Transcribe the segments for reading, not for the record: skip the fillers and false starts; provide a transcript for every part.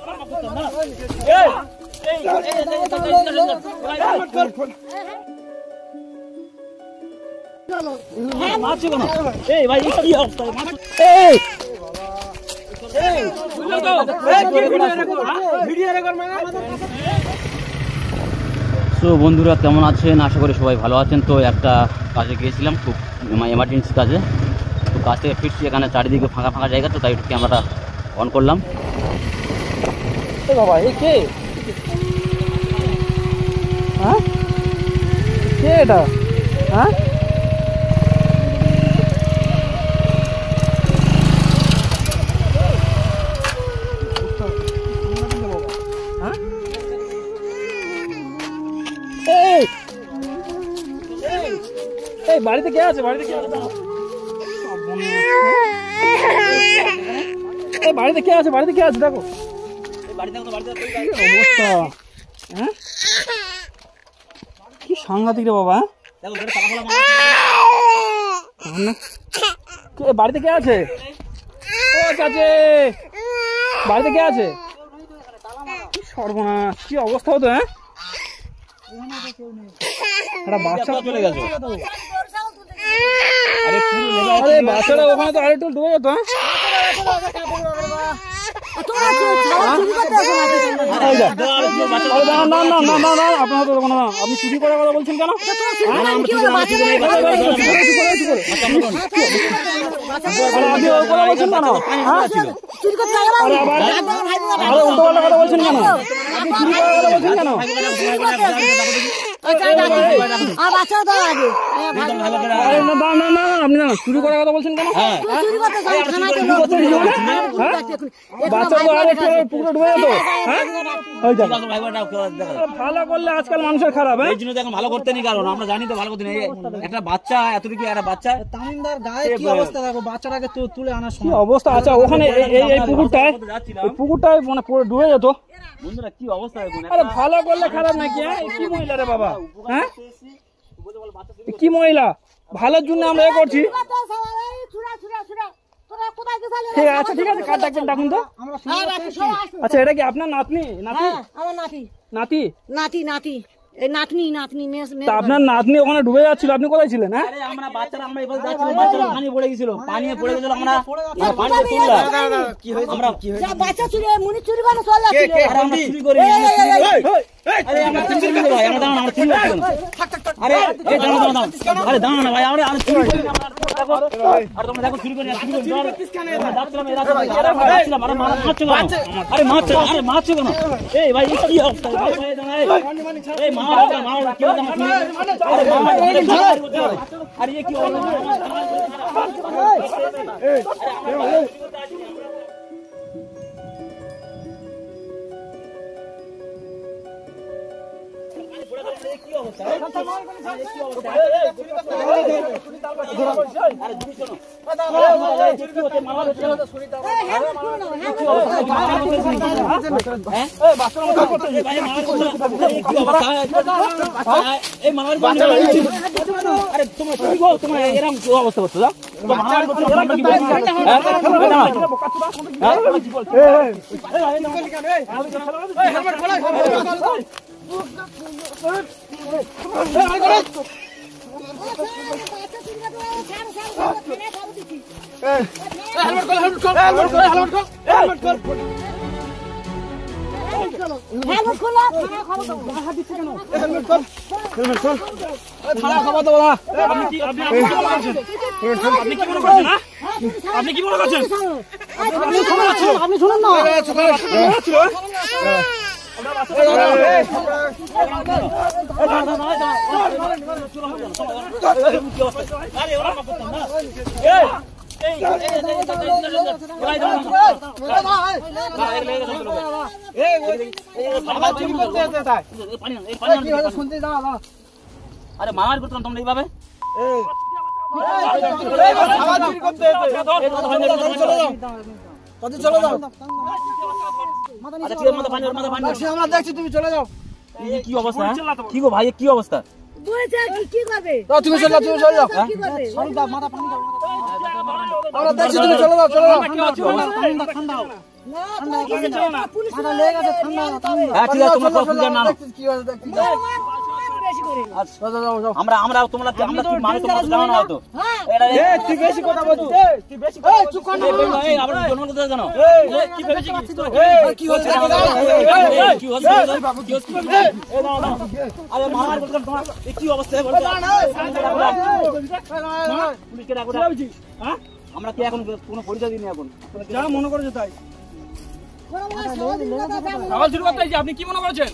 তো বন্ধুরা কেমন আছেন? আশা করি সবাই ভালো আছেন। তো একটা কাজে গিয়েছিলাম, খুব এমার্জেন্সি কাজে। তো কাজ থেকে ফিরছি, এখানে চারিদিকে ফাঁকা ফাঁকা জায়গা, তো তাই একটু ক্যামেরাটা অন করলাম। বাবা এই কে? হ্যাঁ কে এটা? হ্যাঁ এই বাড়িতে কে আছে? বাড়িতে কে আছে? এই বাড়িতে কে আছে? বাড়িতে কে আছে? দেখো অবস্থা। হ্যাঁ কি সাংঘাতিক রে বাবা। বাড়িতে কে আছে? বাড়িতে কে আছে? সর্বনাশ, কি অবস্থা হতো। হ্যাঁ একটা বাচ্চা চলে গেছে। আরে বাচ্চাটা ওখানে তো আরেকটু ডুবে যেত। আপনি চুরি করার কথা বলছেন কেন? বলছেন কেন? উল্টো কথা বলছেন কেন? আপনি চুরি করার কথা বলছেন কেন? আপনি না চুরি করার কথা বলছেন কেন? ভালো করলে আজকাল মানুষের খারাপ। এই জন্য দেখুন ভালো করতে নি, কারণ আমরা জানি তো ভালো করতে নেই। একটা বাচ্চা এতটুকু, একটা বাচ্চা তামিমদার গায়ে কি অবস্থা দেখো, বাচ্চাটাকে তুলে আনার কি অবস্থা। আচ্ছা ওখানে এই পুকুরটায় মানে পুরো ডুবে যেত। বন্ধুরা কি অবস্থা। আরে ভালো করলে খারাপ নাকি? কি মহিলা রে বাবা? হ্যাঁ কি মহিলা? ভালোর জন্য আমরা এ করছি। ঠিক আছে, ঠিক আছে, কার ডাকবেন ডাকুন তো। আচ্ছা এটা কি আপনার নাতনি? নাতি নাতি এই নাতনি আপনার নাতনি ওখানে ডুবে যাচ্ছিল, আপনি কোথায় ছিলেন? হ্যাঁ আমরা বাচ্চারা আমরা এবারে যাচ্ছিলাম, বাচ্চারা পানি পড়ে গিয়েছিল, পানিতে পড়ে গেছিল। আমরা পানিতে তুললাম। কি হয়েছে? আমরা বাচ্চা চুরি মুনি চুরি করে চলে যাচ্ছিল। আরে আমরা চুরি করি। আরে আমরা চুরি করি ভাই, আমরা দাঁড়ান, আমরা চুরি করছি। আরে এই দাঁড়ান, আরে দাঁড়ান না ভাই, আমরা চুরি করি। আর তোমরা দেখো চুরি করি, চুরি করি। যাচ্ছিলাম এই রাস্তায়, যাচ্ছিলাম। আরে মারছো কেন? আরে মারছো কেন? এই ভাই কি অবস্থা? ভাই দাঁড়ান, এই আরে কি অবস্থা করছো? আপনি কি মনে করছেন? আপনি শুনুন না। আরে মামার করতাম তোমরা এইভাবে। তুমি চলে যাও। কি অবস্থা? কি গো ভাই, কি অবস্থা? তুমি চলে যাও, তুমি চলে যাও। আমরা দেখছি, তুমি চলে যাও, চলে যাও। আপনাকে চাও না। হ্যাঁ ঠিক আছে, তোমরা সব বুঝে না আমরা আমরা তোমরা আমরা কি মানে তোমরা জানো না হয়তো এটা তুই বেশি কথা বলছিস, তুই বেশি কথা চুপ কর না। এই আমরা জন্ম করতে জানো কি ভেবেছিস কি হচ্ছে কি হচ্ছে আরে মারার বলছিলাম তোমার কি অবস্থা বলছো পুলিশকে ডাকো। হ্যাঁ আমরা কি এখন কোনো পরিচয় দিইনি এখন যা মনে করেছো তাই আবার শুরু করতে আপনি কি মনে করেছেন?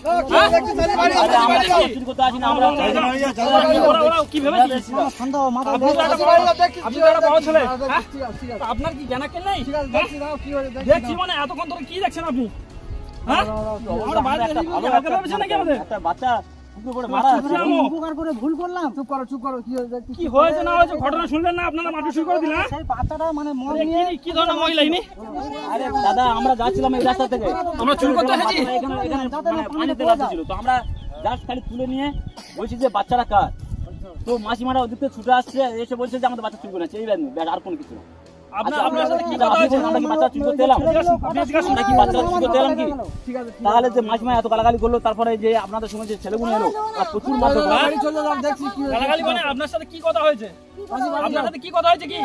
শুরু করতে আসি না আমরা ওরা কি ভেবেছিস? আপনি একটা বড় ছেলে, আপনার কি জ্ঞান নেই? দেখছি মানে এতক্ষণ ধরে কি দেখছেন আপনি? হ্যাঁ আমরা বাইরে ভেবেছেন নাকি আমাদের? একটা বাচ্চা ভুল করলাম। চুপ করো কি হয়েছে না হয়েছে ঘটনা শুনলেন না আপনারা মারপিট শুরু করে দিলেন? সেই বাচ্চাটা মানে কি ধরনের মহিলা ইনি? আরে দাদা আমরা যাচ্ছিলাম এই রাস্তা থেকে, আমরা চুরি করতে এসেছি? এখানে এখানে মানে পানিতে রাস্তা ছিল, তো আমরা জাস্ট খালি তুলে নিয়ে বলছি যে বাচ্চারা কার, তো মাসিমারা ওদিক থেকে ছুটে আসছে, এসে বলছে যে আমাদের বাচ্চা চুরি করে, এই ব্যাস আর কোনো কিছু না। আপনার সাথে কি কথা হয়েছে? আমরা কি বাচ্চা চুরি করতে এলাম? আমরা কি বাচ্চা চুরি করতে এলাম কি? তাহলে যে মাসিমা এত গালাগালি করলো, তারপরে যে আপনাদের সঙ্গে যে ছেলেগুলো এলো তারা প্রচুর মারধর করলো। গালাগালি মানে আপনার সাথে কি কথা হয়েছে? আপনার সাথে কি কথা হয়েছে কি?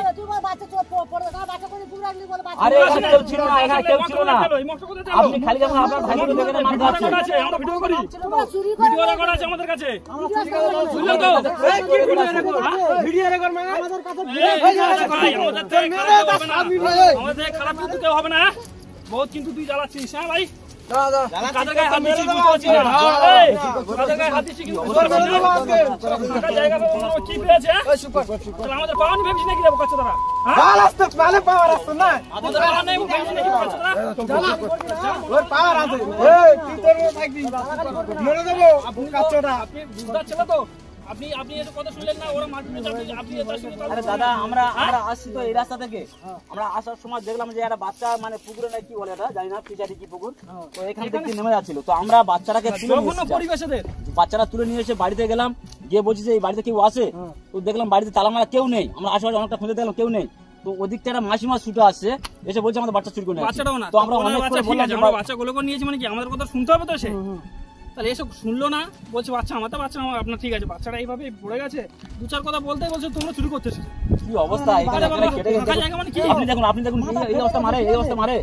আরে এখানে কেউ ছিল না, এখানে কেউ ছিল না, আপনি খালি যখন আপনার ভাইকে দেখে মার খাচ্ছে। আমরা ভিডিও করি, ভিডিও রেকর্ড আছে আমাদের কাছে, বুঝলেন তো? ভিডিও রেকর্ড মানে আমাদের কাছে আমাদের খারাপ কিন্তু কেউ হবে না। বহুত কিন্তু তুই জ্বালাচ্ছিস। হ্যাঁ ভাই কাদের গায়ে হাত দিচ্ছিস বুঝতে পারছি না। কাদের গায়ে হাত দিচ্ছিস কিন্তু বুঝতে পারছি না। জায়গা কি পেয়েছে আমাদের পাওয়া নেই ভেবেছি নাকি দেবো কাছে তারা? আমাদের পাওয়া নেই ভেবেছি নাকি কাছে তারা? আপনি বুঝতে পারছেন তো? আপনি আপনি এসব কথা শুনলেন না? ওরা মারপিট আপনি আরে দাদা আমরা আমরা আসছি তো এই রাস্তা থেকে, আমরা আসার সময় দেখলাম যে একটা বাচ্চা মানে পুকুরে না কি বলে এটা জানি না, ফিচারি কি পুকুর, তো এখান থেকে নেমে যাচ্ছিল, তো আমরা বাচ্চাটাকে তুলে নিয়ে এসেছি। পরিবেশেদের বাচ্চারা তুলে নিয়ে এসে বাড়িতে গেলাম, গিয়ে বলছি যে এই বাড়িতে কেউ আসে, তো দেখলাম বাড়িতে তালা মারা কেউ নেই, আমরা আশেপাশে অনেকটা খুঁজে দেখলাম কেউ নেই, তো ওদিক থেকে একটা মাসিমা ছুটে আসছে, এসে বলছে আমাদের বাচ্চা চুরি করে নিয়ে বাচ্চাটাও না, তো আমরা অনেক বাচ্চা ঠিক আছে, আমরা বাচ্চাগুলো করে নিয়েছি মানে কি আমাদের কথা শুনতে হবে তো? সে তাহলে এসব শুনলো না, বলছে বাচ্চা আমার, তো বাচ্চা আমার। আপনার ঠিক আছে, বাচ্চাটা এইভাবে পড়ে গেছে, দু চার কথা বলতেই বলছে তোমরা চুরি করতেছো। কি অবস্থা এখানে এখানে কেটে গেছে, আপনি দেখুন এই অবস্থা মারে, এই অবস্থা মারে,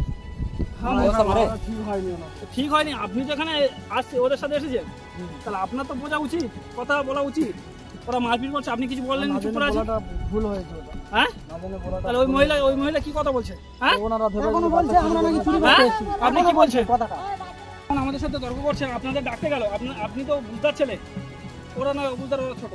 এই অবস্থা মারে। ঠিক হয়নি, আপনি যেখানে আসছে ওদের সাথে এসেছেন, তাহলে আপনার তো বোঝা উচিত, কথা বলা উচিত। ওরা মারপিট করছে, আপনি কিছু বললেন, চুপ করে আছেন। ভুল হয়েছে। হ্যাঁ তাহলে ওই মহিলা কি কথা বলছে? হ্যাঁ এখনো বলছে আমরা নাকি চুরি করতে এসেছি। আপনি কি বলছেন? কথাটা আমাদের সাথে তর্ক করছেন, আপনাদের ডাকতে গেল, আপনি তো বুঝদার ছেলে, ওরা না বুঝদার, ওরা ছোট,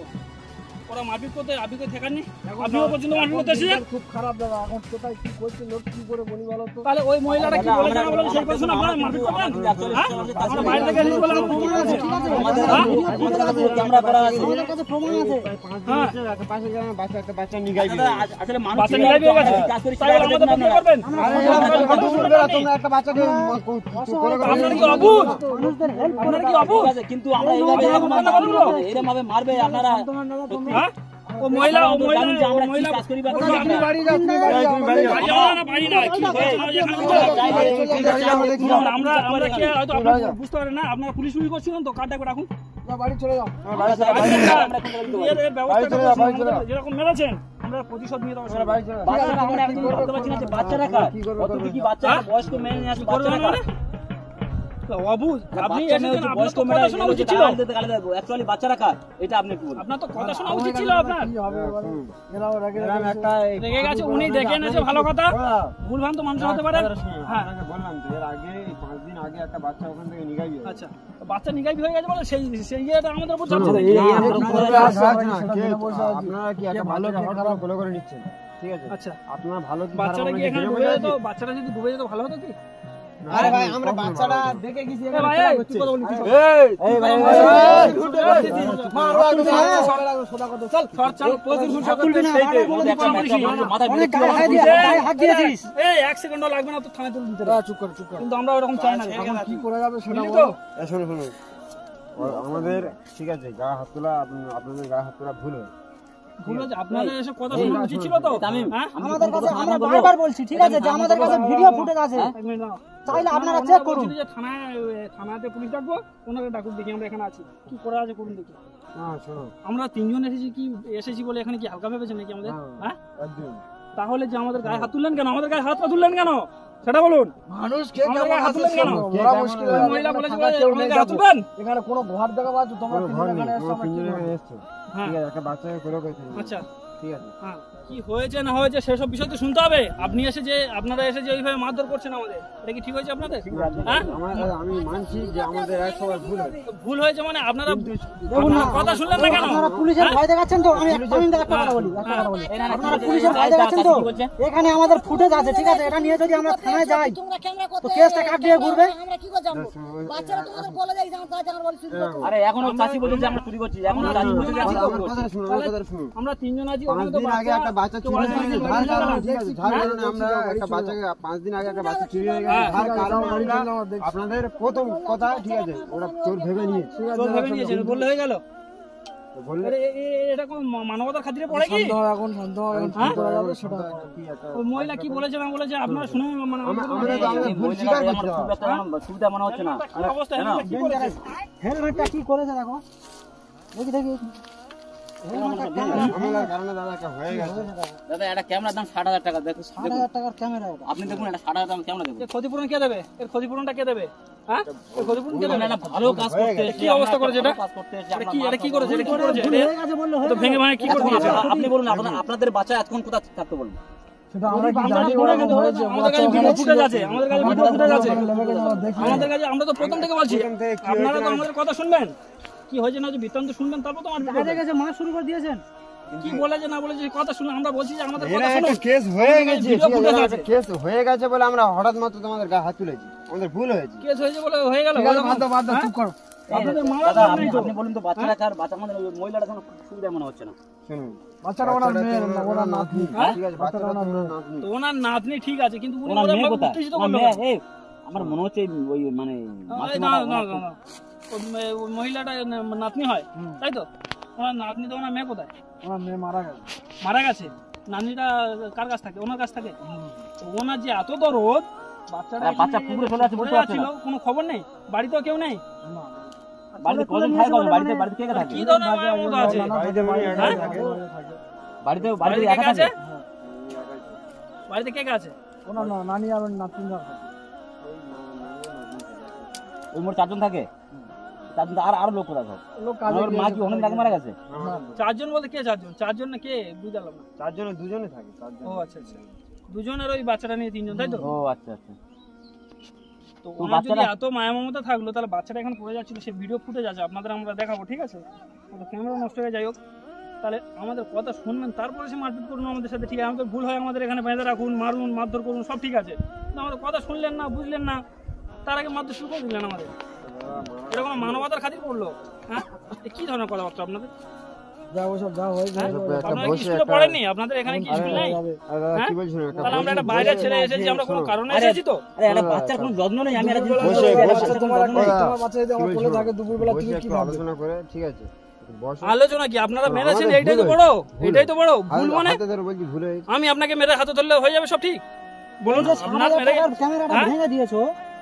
ওরা মারপিট করতে আপনি তো ঠেকাননি, আপনিও পর্যন্ত মারপিট করতে এসেছেন। খুব খারাপ দাদা, এখন কোথায় কি করছে লোক কি করে বলি বলো তো? তাহলে ওই মহিলাটা কি বলে জানা বলেন, সেই কথা আপনারা মারপিট করবেন? হ্যাঁ আমরা বাইরে থেকে এসে বলে আমরা প্রমাণ আছে, ক্যামেরা করা আছে, আমাদের কাছে প্রমাণ আছে। হ্যাঁ পাশে যারা বাচ্চা নিগাই আসলে মানুষ বাচ্চা নিয়ে গেছে, তাই আমাদের পক্ষে করবেন? তোমরা একটা বাচ্চাকে আপনারা কি অবুঝ? মানুষদের হেল্প আপনারা কি অবুঝ? কিন্তু আমরা এইভাবে এরকম ভাবে মারবে আপনারা? হ্যাঁ ও মহিলা কাজ করি বা আপনি বাড়ি যান, আপনি বাড়ি যান। বাড়ি না কি আমরা কি হয়তো আপনারা বুঝতে পারেন না, আপনারা পুলিশ চুরি করছিলেন তো, কার্ডটা রাখুন, বাড়ি চলে যাও। যেরকম মেরেছেন আমরা প্রতিশোধ নিয়ে দেবো। বাচ্চারা কার? কি বাচ্চা বয়স্ক মেয়ে নিয়ে আসবে, বাচ্চারা কার? অবুঝ আপনি এসেছেন, আপনার বয়স্ক তো কথা শোনা উচিত ছিল। অ্যাকচুয়ালি বাচ্চারা কার এটা আপনি কি বলবেন? আপনার তো কথা শোনা উচিত ছিল। আপনার কি হবে বলো? এরাও একটা রেগে গেছে, উনি দেখে এনেছে, ভালো কথা, ভুল ভ্রান্ত মানুষ হতে পারে। হ্যাঁ বললাম তো এর আগে 5 দিন আগে একটা বাচ্চা ওখান থেকে নিগাই হয়েছে। আচ্ছা বাচ্চা নিগাইবি হয়ে গেছে বলে সেই ইয়েটা আমাদের উপর চাপছে। আপনারা কি একটা ভালো কি খারাপ ফলো করে নিচ্ছেন? ঠিক আছে, আচ্ছা আপনারা ভালো কি বাচ্চাটা কি এখানে ডুবে যেত? বাচ্চাটা যদি ডুবে যেত ভালো হতো কি? আরে ভাই আমরা বাচ্চাটা দেখে গেছি। এই ভাই এই তুই কথা বলিস? এই ভাই মারো আগে সোদা কত চল চল প্রচুর সুর তুলবি না, অনেক গায়ে হাত দিয়েছিস। এই 1 সেকেন্ডও লাগবে না তো থানায় তুলে দিতে। চুপ কর কিন্তু আমরা ওরকম চাই না। এখন কি করে যাবে সেটা বুঝলি বলো। তো? শুনুন আমাদের ঠিক আছে গায়ে হাত তোলা, আপনাদের গায়ে হাত তোলা ভুল হয়েছে। ভুল হয়েছে, আপনাদের এসব কথা শোনা উচিত ছিল তো। তামিম, হ্যাঁ আমাদের কাছে আমরা বারবার বলছি ঠিক আছে যে আমাদের কাছে ভিডিও ফুটেজ আছে, চাইলে আপনারা চেক করুন। যে থানাতে পুলিশ ডাকবো, ওনারা ডাকুক, দেখি আমরা এখানে আছি, কি করা আছে করুন দেখি। আমরা তিনজন এসেছি বলে এখানে কি হালকা ভেবেছেন নাকি আমাদের? হ্যাঁ, তাহলে যে আমাদের গায়ে হাত তুললেন কেন? আমাদের গায়ে হাত পা তুললেন কেন সেটা বলুন। মানুষকে হাত তুললেন কেন? মহিলা বলেছে আমাদের হাত তুলবেন। এখানে কোনো ঘর দেখা পাচ্ছ তোমরা? ঠিক আছে, একটা বাচ্চাকে করে গেছে। আচ্ছা, ঠিক আছে, হ্যাঁ, কি হয়েছে না হয়েছে সেসব বিষয় তো শুনতে হবে। আপনি আপনারা এসে যে ওইভাবে মারধর করছেন আমাদের, এটা কি ঠিক হয়েছে আপনাদের? হ্যাঁ, আমি মানছি যে আমাদের একবার ভুল হয়েছে, মানে আপনারা কথা শুনলেন না কেন? আপনারা পুলিশের ভয় দেখাচ্ছেন তো? আমি একটা কথা বলি। আপনারা পুলিশের ভয় দেখাচ্ছেন তো? এখানে আমাদের ফুটেজ আছে, ঠিক আছে? এটা নিয়ে যদি আমরা থানায় যাই তো কেসটা কাট দিয়ে ঘুরবে। আরে এখনো চাষি বলছে যে আমরা চুরি করছি, এখনো চাষি বলছে যে আমরা চুরি করছি। আমরা তিনজন আছি, 5 দিন আগে একটা বাচ্চা চুরি হয়ে গেছে, ধার কারণে, ঠিক আছে? ধার কারণে আমরা একটা বাচ্চাকে 5 দিন আগে একটা বাচ্চা চুরি হয়ে গেছে, ধার কারণে আমরা আপনাদের প্রথম কথা, ঠিক আছে, ওরা চোর ভেবে নিয়েছে, বললে হয়ে গেল। বললে এটা কোন মানবতার খাতিরে পড়ে কি? এখন কি করা যাবে সেটা ওই মহিলা কি বলেছে না বলেছে আপনারা শুনে মানে আমাদের ভুল স্বীকার করতে হবে। সুবিধা মনে হচ্ছে না। হেলমেটটা কি করেছে দেখো, দেখি আমার কারণে দাদা একটা হয়ে গেছে। দাদা একটা ক্যামেরার দাম 60,000 টাকা। দেখুন 60,000 টাকার ক্যামেরা, আপনি দেখুন এটা 60,000 দাম ক্যামেরা দেখুন। এর ক্ষতিপূরণ কে দেবে? এর ক্ষতিপূরণটা কে দেবে? হ্যাঁ, এর ক্ষতিপূরণ কে দেবে? এটা ভালো কাজ করতে এসে কি অবস্থা করেছে এটা? কাজ করতে এসে এটা কি করেছে? এটা কি করেছে? হয়ে গেছে বললে তো ভেঙে ভাঙে কি করে দিয়েছে? আপনি বলুন আপনাদের বাচ্চা এতক্ষণ কোথা থাকতে বলুন। সেটা আমরা কি জানি ওরা কিন্তু হয়েছে? আমাদের কাছে ভিডিও ফুটেজ আছে, আমাদের কাছে ভিডিও ফুটেজ আছে, আমাদের কাছে। আমরা তো প্রথম থেকে বলছি, আপনারা তো আমাদের কথা শুনবেন, কি হয়েছে না যে বৃত্তান্ত শুনবেন, তারপর তো আমাদের কাজে গেছে মাছ শুরু করে দিয়েছেন। কি বলেছে না বলেছে কথা শুনে আমরা বলছি যে আমাদের কথা শুনুন। কেস হয়ে গেছে, ভিডিও ফুটেজ আছে। কেস হয়ে গেছে বলে আমরা হঠাৎ মাত্র তোমাদের গায়ে হাত তুলেছি, আমাদের ভুল হয়েছে। কেস হয়েছে বলে হয়ে গেল। চুপ করো। আপনাদের মারা দাদা যাবে না তো? আপনি বলুন তো বাচ্চাটা কার? বাচ্চা আমাদের ওই মহিলাটা কোনো সুবিধা মনে হচ্ছে না। শুনুন, বাচ্চাটা ওনার মেয়ে, ওনার নাতনি। ঠিক আছে, বাচ্চাটা ওনার নাতনি। তো ওনার নাতনি ঠিক আছে, কিন্তু উনি ওনার ওরা মেয়ে কোথায়? উত্তেজিত ওনার করলো। মেয়ে, আমার মনে হচ্ছে ওই মানে না না না, ওই মহিলাটা নাতনি হয়, তাই তো? ওনার নাতনি তো, ওনার মেয়ে কোথায়? ওনার মেয়ে মারা গেছে। মারা গেছে। নাতনিটা কার কাছ থাকে? ওনার কাছ থাকে। তো ওনার যে এত দরদ, বাচ্চা পুকুরে চলে আছে, বুঝতে পারছেন না? কোনো খবর নেই, বাড়িতেও কেউ নেই। বাড়িতে কজন থাকে? বাড়িতে কে কে থাকে? কি ধরনের মায়া মমতা আছে? বাড়িতে বাড়িতে একা কে আছে? থাকে? বাড়িতে কে কে আছে? ওনার নানি আর নাতনি থাকে। ওই মোট 4 জন থাকে। 4 জন আর লোক কোথায় থাকে? লোক কাজে ওর মা কি ওখানে মারা গেছে? চারজন বলতে কে চারজন? চারজন না কে বুঝলাম না। 4 জনে 2 জনে থাকে, 4 জন। ও আচ্ছা আচ্ছা, দুজন আর ওই বাচ্চাটা নিয়ে 3 জন, তাই তো? ও আচ্ছা আচ্ছা। তো ওনার যদি এত মায়া মমতা থাকলো, তাহলে বাচ্চাটা এখানে পড়ে যাচ্ছিল, সে ভিডিও ফুটেজ আছে, আপনাদের আমরা দেখাবো, ঠিক আছে? ক্যামেরা নষ্ট হয়ে যাই হোক, তাহলে আমাদের কথা শুনবেন, তারপরে সে মারপিট করুন আমাদের সাথে, ঠিক আছে? আমাদের ভুল হয়, আমাদের এখানে বেঁধে রাখুন, মারুন, মারধর করুন, সব ঠিক আছে। কিন্তু আমাদের কথা শুনলেন না, বুঝলেন না, তার আগে মারধর শুরু করে দিলেন আমাদের। এটা কোনো মানবতার খাতির পড়লো? হ্যাঁ, কি ধরনের কথাবার্তা আপনাদের? আপনারা কি স্কুলে পড়েননি? আপনাদের এখানে কি স্কুল নেই? কি বলছেন? তাহলে আমরা একটা বাইরে ছেড়ে এসেছি, আমরা কোনো কারণে এসেছি তো? আরে একটা বাচ্চার কোনো যত্ন নেই। আমি একটা জিনিস আলোচনা করে, ঠিক আছে? আলোচনা কি? আপনারা মেরেছেন, এইটাই তো বড়, এটাই তো বড় ভুল। মানে বলছি ভুল হয়েছে। আমি আপনাকে মেরে হাতে ধরলে হয়ে যাবে সব ঠিক? বলুন, আপনার মেরে ক্যামেরাটা ভেঙে দিয়েছো,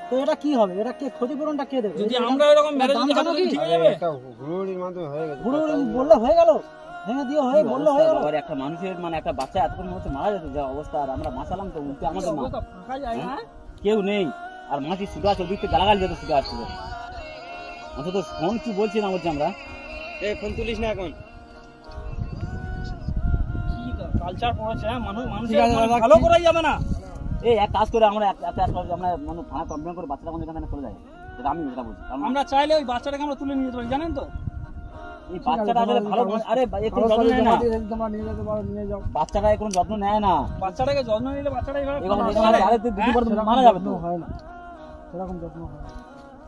তো এটা কি হবে? এটা কে ক্ষতিপূরণটা কে দেবে? যদি আমরা এরকম মেরে যদি হাতে ধরি, ঠিক হয়ে যাবে? একটা হুড়ুড়ির মাধ্যমে হয়ে গেছে। গুরু বললে হয়ে গেল, ভেঙে দিয়ে হয়ে বললে হয়ে গেল। একটা মানুষের মানে একটা বাচ্চা এতক্ষণ হচ্ছে মারা যেত, যা অবস্থা। আর আমরা বাঁচালাম তো, উল্টে আমাদের মা ফাঁকা যায় না। কেউ নেই। আর মাছি শুধু আছে, ওদিক থেকে গালাগাল যেত শুধু আসছিল। অন্তত ফোন কি বলছি না বলছি আমরা? ফোন তুলিস না এখন। কি কালচার পড়েছে, হ্যাঁ? মানুষের ভালো করাই যাবে না। এই এক কাজ করে আমরা আমরা মানে থানা কমপ্লেন করে বাচ্চাটা আমাদের এখানে চলে যায়, যেটা আমি যেটা বলছি। আমরা চাইলে ওই বাচ্চাটাকে আমরা তুলে নিয়ে যেতে পারি, জানেন তো? এই বাচ্চাটা আসলে ভালো। আরে কোনো যত্ন নেয় না তোমরা নিয়ে যেতে পারো, নিয়ে যাও। বাচ্চাটা, কোনো যত্ন নেয় না। বাচ্চাটাকে যত্ন নিলে বাচ্চাটা এইভাবে মারা যাবে তো। হয় না, সেরকম যত্ন হয় না।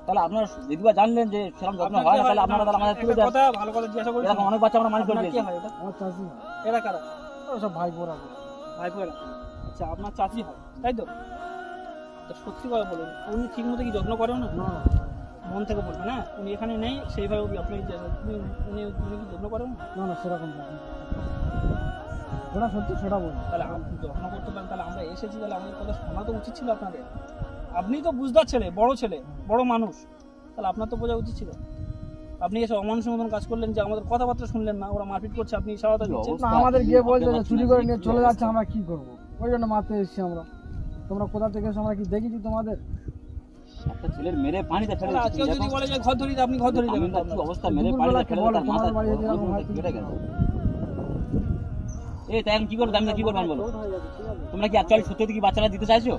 তাহলে আপনারা যদিবা জানলেন যে সেরকম যত্ন হয় না, তাহলে আপনারা আমাদের তুলে দেন। কথা ভালো কথা জিজ্ঞাসা করি। এরকম অনেক বাচ্চা আমরা মানুষ করে কি দিয়েছি। হয় এটা? আমার চাষি হয়। এরা কারা? ওরা সব ভাই বোরা। ভাইপোরা। আচ্ছা, আপনার চাচি হয়, তাই তো? তো সত্যি কথা বলুন, উনি ঠিক মতো কি যত্ন করেন না? মন থেকে বলবেন না, উনি এখানে নেই, সেইভাবে আপনি উনি কি যত্ন করেন না? না, সেরকম যেটা সত্যি সেটা বলুন। তাহলে যত্ন করতে পারেন, তাহলে আমরা এসেছি, তাহলে আমাদের কথা শোনা তো উচিত ছিল আপনাদের। আপনি তো বুঝদার ছেলে, বড় মানুষ, তাহলে আপনার তো বোঝা উচিত ছিল। আপনি এসে অমানুষের মতন কাজ করলেন, যে আমাদের কথাবার্তা শুনলেন না, ওরা মারপিট করছে, আপনি সহায়তা দিচ্ছেন। না, আমাদের গিয়ে বলছে যে চুরি করে নিয়ে চলে যাচ্ছে, আমরা কি করবো, ওই জন্য মারতে এসেছি আমরা। তোমরা কোথা থেকে এসে, আমরা কি দেখেছি তোমাদের? একটা ছেলের মেরে পানিতে ফেলে তাহলে আজকেও যদি বলে যে ঘর ধরি, আপনি ঘর ধরি দেবেন। কি অবস্থা, মেরে পানিতে ফেলে তার মাথা কেটে গেল। এই তাই এখন কি করবো, আমি কি করবো বলো? তোমরা কি অ্যাকচুয়ালি সত্যি কি বাচ্চারা দিতে চাইছো?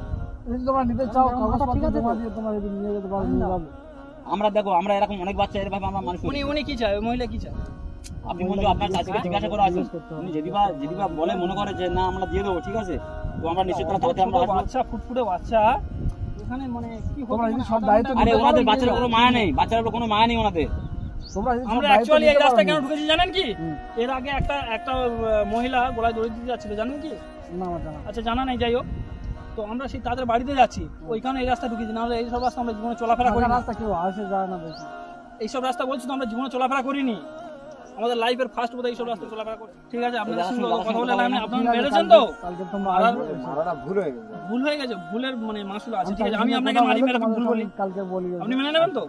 যদি তোমরা নিতে চাও, ঠিক আছে, তোমরা যদি নিয়ে যেতে পারো নিয়ে যাবে। আমরা দেখো, আমরা এরকম অনেক বাচ্চা এরভাবে আমরা মানুষ করি। উনি কি চায়, ওই মহিলা কি চায়? আপনি বলছো আপনার চাচিকে জিজ্ঞাসা করে আসুন, উনি যদি বা বলে মনে করে যে না আমরা দিয়ে দেবো, ঠিক আছে, তো আমরা নিশ্চিত তাড়াতাড়ি আমরা আসবো। বাচ্চা, ফুটফুটে বাচ্চা, এখানে মানে কি তোমরা হবে? যদি সব দায়িত্ব আরে ওনাদের বাচ্চার কোনো মায়া নেই, বাচ্চার উপর কোনো মায়া নেই ওনাদের। তোমরা যদি সব আমরা দায়িত্ব অ্যাকচুয়ালি এই নিতে রাস্তা পারো কেন না। ঢুকেছি জানেন কি? এর আগে একটা মহিলা গলায় দড়ি দিতে যাচ্ছিল, জানেন কি? না, আমার জানা নেই। আচ্ছা, জানা নেই, যাই হোক। তো আমরা সেই তাদের বাড়িতে যাচ্ছি, ওইখানে এই রাস্তা ঢুকেছি, না হলে এইসব রাস্তা আমরা জীবনে চলাফেরা করি না। রাস্তা কেউ আসে যায় না বেশি। এইসব রাস্তা বলছি তো আমরা জীবনে চলাফেরা করিনি, আমাদের লাইফের ফার্স্ট বোধহয় এইসব রাস্তা চলাফেরা করি। ঠিক আছে, আপনাদের সঙ্গে কথা বলে আপনারা মেরেছেন তো, কালকে তোমরা মারাটা ভুল হয়ে গেছে। ভুল হয়ে গেছে, ভুলের মানে মাসুল আছে। ঠিক আছে, আমি আপনাকে মারি মেরে ভুল বলি, কালকে বলি, আপনি মেনে নেবেন তো?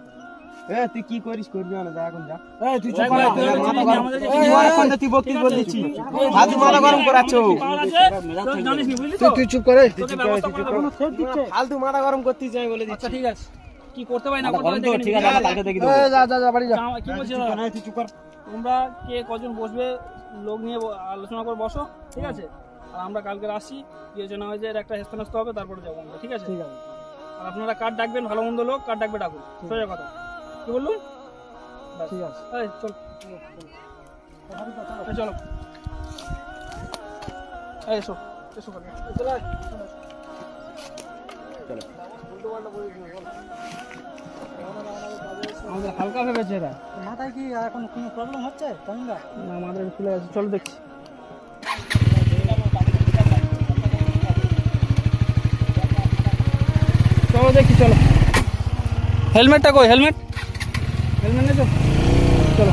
তুই কি করিস করবি না, যা এখন যা। তুই দেখ ভাই, তুই আমাদের যে তুই বক্তব্য বলে দিচ্ছি, হাতে মাথা গরম করাচ্ছ। পাওয়ার আছে, তুই জানিস নি, বুঝলি তো? তুই চুপ করে। তোকে ব্যবস্থা করে দেবো। ফালতু মাথা গরম করতে যাই বলে দিচ্ছি। আচ্ছা, ঠিক আছে, কি করতে পারি না করতে গরম পারি তো দেখে ঠিক নিবি। আছে, আমরা কালকে দেখি দেবো। যা যা যা বাড়ি যা। কি বলছিস? তুই চুপ কর। তোমরা কে কজন বসবে, লোক নিয়ে আলোচনা করে বসো, ঠিক আছে? আর আমরা কালকে আসছি, বিবেচনা হয়ে যায় একটা হেস্তনাস্ত হবে, তারপরে যাবো আমরা, ঠিক আছে? ঠিক আছে। আর আপনারা কার্ড ডাকবেন, ভালো মন্দ লোক কার্ড ডাকবে, ডাকুন, সোজা কথা। কি বললুম? ঠিক আছে। এই চল, এই চলো, এই এসো, এসো কাকা। আমাদের হালকা ভেবেছে এরা। মাথায় কি এখন কোনো প্রবলেম হচ্ছে? না, আমাদের খুলে আছে, চলো দেখছি। চলো দেখি, চলো। হেলমেটটা কই, হেলমেট নেছো? চলো।